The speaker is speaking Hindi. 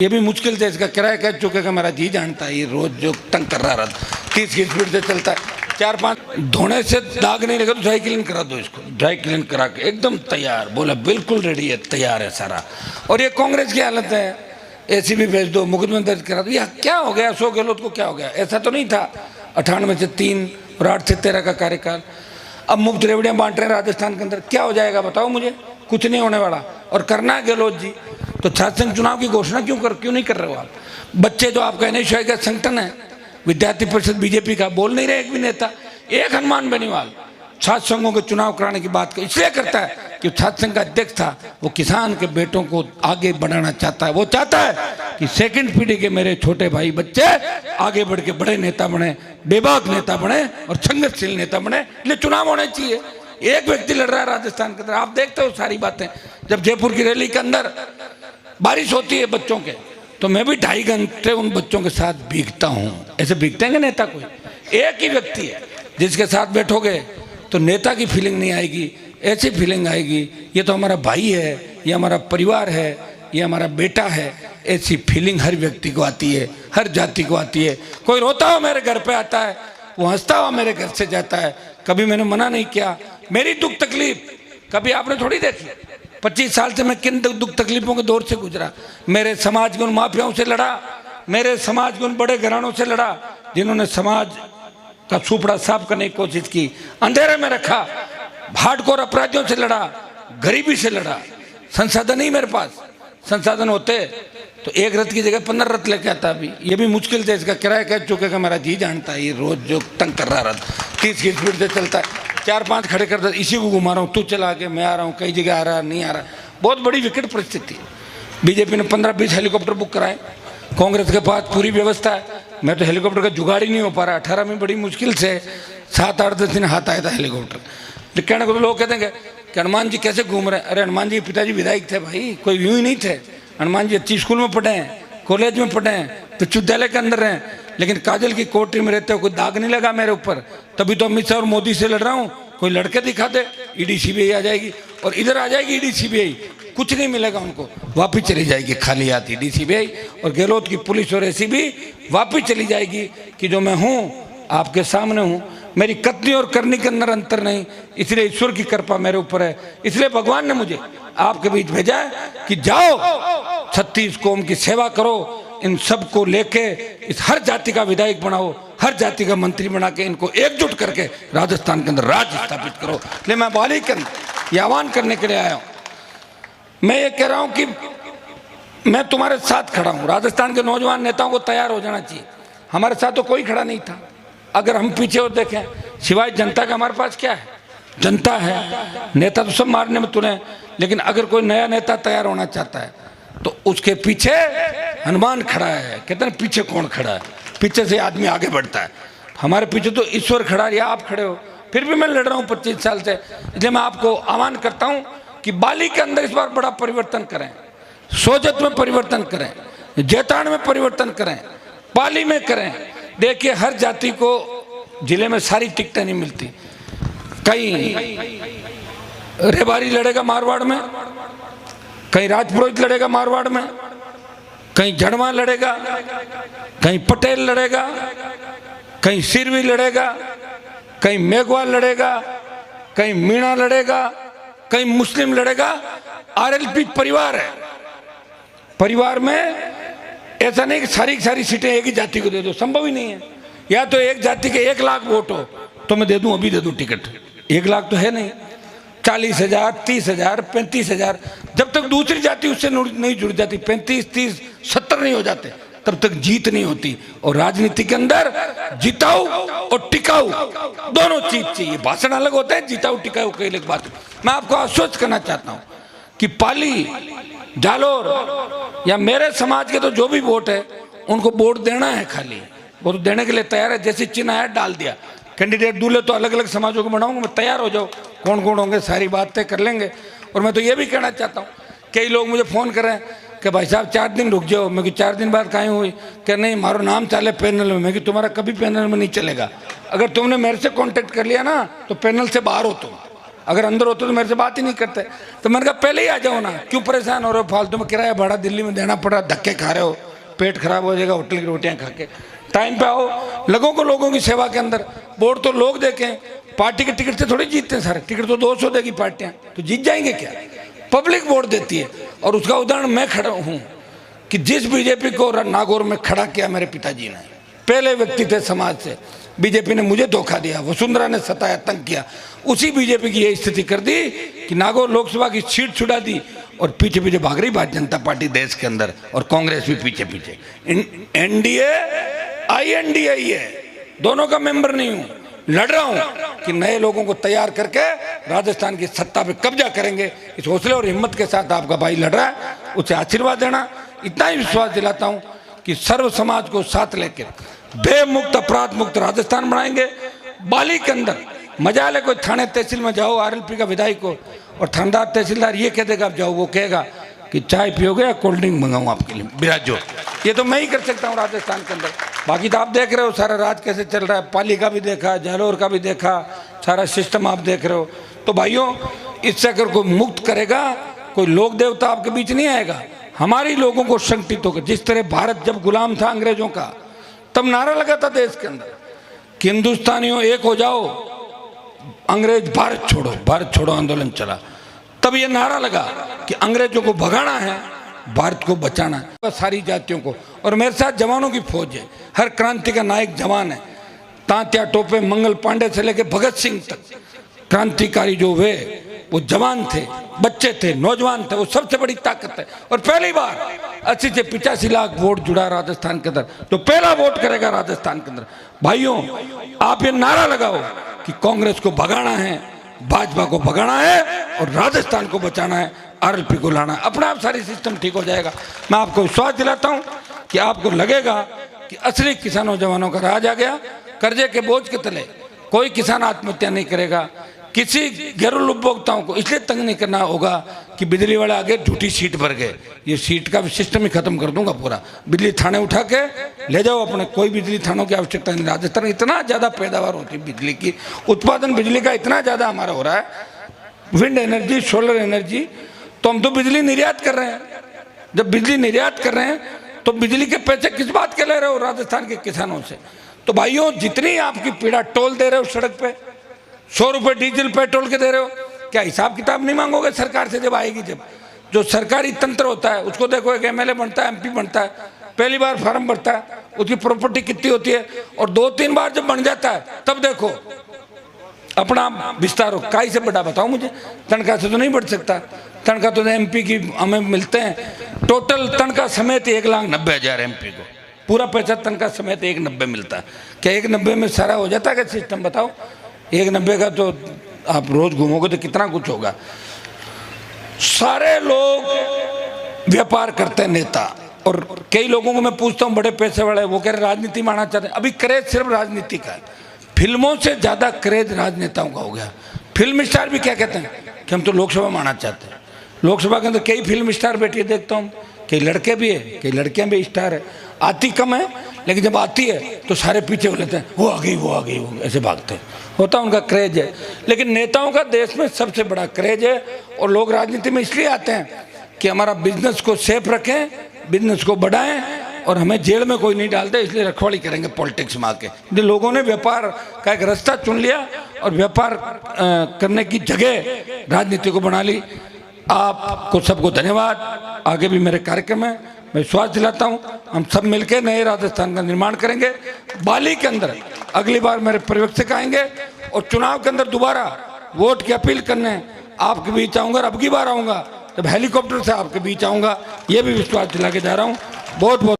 ये भी मुश्किल से इसका किराया कह चुके का मेरा जी जानता है। ये रोज जो तंग कर रहा 30 की स्पीड से चलता है, 4-5 धोने से दाग नहीं लगा तो ड्राई क्लीन करा दो इसको। ड्राई क्लीन करा के एकदम तैयार, बोला बिल्कुल रेडी है, तैयार है सारा। और ये कांग्रेस की हालत है, एसीबी भेज दो, मुकदमा दर्ज करा दो। यह क्या हो गया? अशोक गहलोत को क्या हो गया? ऐसा तो नहीं था 98 से 3 और 8 से 13 का कार्यकाल। अब मुफ्त रेवड़ियाँ बांट रहे हैं राजस्थान के अंदर, क्या हो जाएगा बताओ मुझे? कुछ नहीं होने वाला। और करना है गहलोत जी तो छात्र संघ चुनाव की घोषणा क्यों नहीं कर रहे हो आप? बच्चे जो आपका एनएस का संगठन है, विद्यार्थी परिषद बीजेपी का, बोल नहीं रहे एक भी नेता। एक हनुमान बेनीवाल छात्र संघों के चुनाव कराने की बात इसलिए करता है कि छात्र संघ का अध्यक्ष था, वो किसान के बेटों को आगे बढ़ाना चाहता है। वो चाहता है कि सेकंड पीढ़ी के मेरे छोटे भाई बच्चे आगे बढ़ के बड़े नेता बने, बेबाक नेता बने और संघर्षशील नेता बने। इसलिए चुनाव होने चाहिए। एक व्यक्ति लड़ रहा है राजस्थान के अंदर, आप देखते हो सारी बातें। जब जयपुर की रैली के अंदर बारिश होती है बच्चों के, तो मैं भी 2.5 घंटे उन बच्चों के साथ भीगता हूँ। ऐसे भीगते हैं नेता कोई? एक ही व्यक्ति है जिसके साथ बैठोगे तो नेता की फीलिंग नहीं आएगी, ऐसी फीलिंग आएगी ये तो हमारा भाई है, ये हमारा परिवार है, ये हमारा बेटा है। ऐसी फीलिंग हर व्यक्ति को आती है, हर जाति को आती है। कोई रोता हुआ मेरे घर पे आता है, वो हंसता हुआ मेरे घर से जाता है। कभी मैंने मना नहीं किया। मेरी दुख तकलीफ कभी आपने थोड़ी देखी? 25 साल से मैं किन दुख तकलीफों के दौर से गुजरा। मेरे समाज के उन माफियाओं से लड़ा, मेरे समाज के उन बड़े घरानों से लड़ा जिन्होंने समाज का सुपड़ा साफ करने की कोशिश की, अंधेरे में रखा। हार्डकोर अपराधियों से लड़ा, गरीबी से लड़ा। संसाधन नहीं मेरे पास, संसाधन होते तो एक रथ की जगह 15 रथ लेके आता। अभी ये भी मुश्किल से इसका किराया कह चुके का मेरा जी जानता है। ये रोज जो तंग कर रहा 30 की स्पीड से चलता है, 4-5 खड़े कर दे, इसी को घुमा रहा हूँ, तू चला के मैं आ रहा हूँ, कई जगह आ रहा नहीं आ रहा। बहुत बड़ी विकट परिस्थिति है। बीजेपी ने 15-20 हेलीकॉप्टर बुक कराए, कांग्रेस के पास पूरी व्यवस्था है। मैं तो हेलीकॉप्टर का जुगाड़ ही नहीं हो पा रहा। 18 में बड़ी मुश्किल से 7-8-10 दिन हाथ आया था हेलीकॉप्टर। कहने को लोग कहते हैं कि हनुमान जी कैसे घूम रहे हैं। अरे हनुमान जी के पिताजी विधायक थे भाई, कोई यूं ही नहीं थे। हनुमान जी अच्छी स्कूल में पढ़े हैं, कॉलेज में पढ़े हैं, विश्वविद्यालय के अंदर हैं, लेकिन काजल की कोठरी में रहते हो, कोई दाग नहीं लगा मेरे ऊपर। तभी तो अमित शाह और मोदी से लड़ रहा हूँ। कोई लड़के दिखा दे, ईडी सीबीआई आ जाएगी, और इधर आ जाएगी ईडी सीबीआई, कुछ नहीं मिलेगा उनको, वापिस चली जाएगी खाली हाथ ईडी सीबीआई। और गहलोत की पुलिस और एसीबी वापिस चली जाएगी कि जो मैं हूँ आपके सामने हूँ। मेरी कथनी और करनी के अंदर अंतर नहीं, इसलिए ईश्वर की कृपा मेरे ऊपर है। इसलिए भगवान ने मुझे आपके बीच भेजा है कि जाओ 36 कौम की सेवा करो, इन सब को लेके इस हर जाति का विधायक बनाओ, हर जाति का मंत्री बना के इनको एकजुट करके राजस्थान के अंदर राज स्थापित करो। इसलिए मैं बाली के अंदर ये आह्वान करने के लिए आया हूँ। मैं ये कह रहा हूँ कि मैं तुम्हारे साथ खड़ा हूँ। राजस्थान के नौजवान नेताओं को तैयार हो जाना चाहिए। हमारे साथ तो कोई खड़ा नहीं था। अगर हम पीछे और देखें, सिवाय जनता का हमारे पास क्या है? जनता है। नेता तो सब मारने में तुले, लेकिन अगर कोई नया नेता तैयार होना चाहता है तो उसके पीछे हनुमान खड़ा है। कहते हैं पीछे कौन खड़ा है? पीछे से आदमी आगे बढ़ता है। हमारे पीछे तो ईश्वर खड़ा है, या आप खड़े हो। फिर भी मैं लड़ रहा हूँ 25 साल से। इसलिए मैं आपको आह्वान करता हूँ कि बाली के अंदर इस बार बड़ा परिवर्तन करें, सोजत में परिवर्तन करें, जैतान में परिवर्तन करें, पाली में करें। देखिए हर जाति को जिले में सारी टिकटें नहीं मिलती। कहीं रेबारी लड़ेगा मारवाड़ में, कहीं राजपुरोहित लड़ेगा मारवाड़ में, कहीं जड़वा लड़ेगा, कहीं पटेल लड़ेगा, कहीं सिरवी लड़ेगा, कहीं मेघवाल लड़ेगा, कहीं मीणा लड़ेगा, कहीं मुस्लिम लड़ेगा। आरएलपी परिवार है। परिवार में ऐसा नहीं कि सारी सीटें एक ही जाति को दे दो, संभव ही नहीं है। या तो एक जाति के 1 लाख वोट हो तो मैं दे दूं, अभी दे दूं टिकट। 1 लाख तो है नहीं। 40,000, 30,000, 35,000, जब तक दूसरी जाति उससे नहीं जुड़ जाती, 35, 30, 70 नहीं हो जाते, तब तक जीत नहीं होती। और राजनीति के अंदर जिताऊ और टिकाऊ दोनों चीज चाहिए। भाषण अलग होता है, जिताऊ टिकाऊ की अलग बात। मैं आपको आश्वस्त करना चाहता हूँ कि पाली, जालोर या मेरे समाज के तो जो भी वोट है उनको वोट देना है। खाली वो तो देने के लिए तैयार है। जैसे चिन्ह आया डाल दिया। कैंडिडेट दूल्हे तो अलग अलग समाजों को बनाऊंगा मैं, तैयार हो जाओ। कौन कौन होंगे सारी बात तय कर लेंगे। और मैं तो ये भी कहना चाहता हूँ, कई लोग मुझे फ़ोन कर रहे हैं कि भाई साहब 4 दिन रुक जाओ। मैं कि 4 दिन बाद कहीं हुई कि नहीं मारो नाम चाले पैनल में। मैं कि तुम्हारा कभी पैनल में नहीं चलेगा। अगर तुमने मेरे से कांटेक्ट कर लिया ना तो पैनल से बाहर हो तुम। अगर अंदर होते तो मेरे से बात ही नहीं करते। तो मैंने कहा पहले ही आ जाओ ना, क्यों परेशान हो रहे हो, फालतू में किराया भाड़ा दिल्ली में देना पड़ रहा, धक्के खा रहे हो, पेट खराब हो जाएगा होटल की रोटियां खा के। टाइम पे आओ, लोगों की सेवा के अंदर। वोट तो लोग देखें, पार्टी के टिकट से थोड़ी जीतते हैं सारे, टिकट तो 200 देगी पार्टियां, तो जीत जाएंगे क्या? पब्लिक वोट देती है। और उसका उदाहरण मैं खड़ा हूँ कि जिस बीजेपी को नागौर में खड़ा किया मेरे पिताजी ने, पहले व्यक्ति थे समाज से, बीजेपी ने मुझे धोखा दिया, वसुंधरा ने सताया, तंग किया, उसी बीजेपी की ये स्थिति कर दी कि नागौर लोकसभा की सीट छुड़ा दी और पीछे पीछे भाग रही भारतीय जनता पार्टी देश के अंदर, और कांग्रेस भी पीछे पीछे। एनडीए INDA ही है, दोनों का मेंबर नहीं हूं, लड़ रहा हूं कि नए लोगों को तैयार करके राजस्थान की सत्ता पे कब्जा करेंगे। इस हौसले और हिम्मत के साथ आपका भाई लड़ रहा है, उसे आशीर्वाद देना। इतना ही विश्वास दिलाता हूं कि सर्व समाज को साथ लेकर बेमुक्त अपराध मुक्त राजस्थान बनाएंगे। बाली के अंदर मजा ले, कोई थाने तहसील में जाओ, RLP का विधायक को, और थानेदार तहसीलदार ये कह देगा आप जाओ, वो कहेगा कि चाय पियोगे या कोल्ड ड्रिंक मंगाऊं आपके लिए, बिराजो। ये तो मैं ही कर सकता हूँ राजस्थान के अंदर। बाकी तो आप देख रहे हो सारा राज कैसे चल रहा है, पाली का भी देखा, जालोर का भी देखा, सारा सिस्टम आप देख रहे हो। तो भाइयों, इससे अगर कोई मुक्त करेगा, कोई लोक देवता आपके बीच नहीं आएगा। हमारी लोगों को संगठित होकर, जिस तरह भारत जब गुलाम था अंग्रेजों का, तब नारा लगा था देश के अंदर कि हिंदुस्तानियों एक हो जाओ, अंग्रेज भारत छोड़ो आंदोलन चला। तब ये नारा लगा कि अंग्रेजों को भगाना है, भारत को बचाना है, सारी जातियों को। और मेरे साथ जवानों की फौज है, हर क्रांति का नायक जवान है। तांत्या टोपे मंगल पांडे से लेकर भगत सिंह तक क्रांतिकारी जो हुए वो जवान थे, बच्चे थे, नौजवान थे, वो सबसे बड़ी ताकत है। और पहली बार 80 से 85 लाख वोट जुड़ा राजस्थान के अंदर, तो पहला वोट करेगा राजस्थान के अंदर। भाइयों, आप ये नारा लगाओ कि कांग्रेस को भगाना है, भाजपा को भगाना है और राजस्थान को बचाना है, RLP को लाना है, अपने आप सारी सिस्टम ठीक हो जाएगा। मैं आपको विश्वास दिलाता हूं कि आपको लगेगा कि असली किसानों जवानों का राज आ गया। कर्जे के बोझ के तले कोई किसान आत्महत्या नहीं करेगा, किसी घरेलू उपभोक्ताओं को इसलिए तंग नहीं करना होगा कि बिजली वाले आगे झूठी सीट भर गए। ये सीट का सिस्टम ही खत्म कर दूंगा पूरा, बिजली थाने उठा के ले जाओ अपने, कोई बिजली थानों की आवश्यकता नहीं। राजस्थान में इतना ज़्यादा पैदावार होती है बिजली की, उत्पादन बिजली का इतना ज़्यादा हमारा हो रहा है, विंड एनर्जी, सोलर एनर्जी, तो हम तो बिजली निर्यात कर रहे हैं। जब बिजली निर्यात कर रहे हैं तो बिजली के पैसे किस बात के ले रहे हो राजस्थान के किसानों से? तो भाइयों, जितनी आपकी पीड़ा टोल दे रहे हो सड़क पे, 100 रुपये डीजल पेट्रोल के दे रहे हो, क्या हिसाब किताब नहीं मांगोगे सरकार से जब आएगी? जब जो सरकारी तंत्र होता है उसको देखो, एक MLA बनता है, MP बनता है, पहली बार फार्म भरता है, उसकी प्रॉपर्टी कितनी होती है, और 2-3 बार जब बन जाता है तब देखो अपना विस्तार हो। काई से बड़ा बताओ मुझे, तनख्वाह से तो नहीं बढ़ सकता। तनख्वाह तो MP की हमें मिलते हैं, टोटल तनख्वाह समेत 1,90,000 MP को, पूरा पैसा तनख्वाह समेत 1,90,000 मिलता है। क्या 1,90,000 में सारा हो जाता है क्या सिस्टम? बताओ, 1,90,000 का तो आप रोज घूमोगे तो कितना कुछ होगा। सारे लोग व्यापार करते हैं, नेता, और कई लोगों को मैं पूछता हूँ बड़े पैसे वाले, वो कह रहे राजनीति में आना चाहते हैं। अभी क्रेज सिर्फ राजनीति का है, फिल्मों से ज्यादा क्रेज राजनेताओं का हो गया। फिल्म स्टार भी क्या कहते हैं कि हम तो लोकसभा में आना चाहते हैं। लोकसभा के अंदर कई फिल्म स्टार बैठे देखता हूँ, कई लड़के भी है, कई लड़कियां भी स्टार है। आती कम है, लेकिन जब आती है तो सारे पीछे हो लेते हैं, वो आ गई, वो आ गई, वो ऐसे भागते हैं। होता उनका क्रेज है, लेकिन नेताओं का देश में सबसे बड़ा क्रेज है। और लोग राजनीति में इसलिए आते हैं कि हमारा बिजनेस को सेफ रखें, बिजनेस को बढ़ाएं, और हमें जेल में कोई नहीं डालते, इसलिए रखवाली करेंगे पॉलिटिक्स में आके। जो लोगों ने व्यापार का एक रास्ता चुन लिया और व्यापार करने की जगह राजनीति को बना ली। आपको सबको धन्यवाद। आगे भी मेरे कार्यक्रम है, मैं विश्वास दिलाता हूं हम सब मिलकर नए राजस्थान का निर्माण करेंगे। बाली के अंदर अगली बार मेरे पर्यवेक्षक आएंगे और चुनाव के अंदर दोबारा वोट की अपील करने आपके बीच आऊंगा। और अब की बार आऊंगा जब हेलीकॉप्टर से आपके बीच आऊंगा, ये भी विश्वास दिला के जा रहा हूँ। बहुत बहुत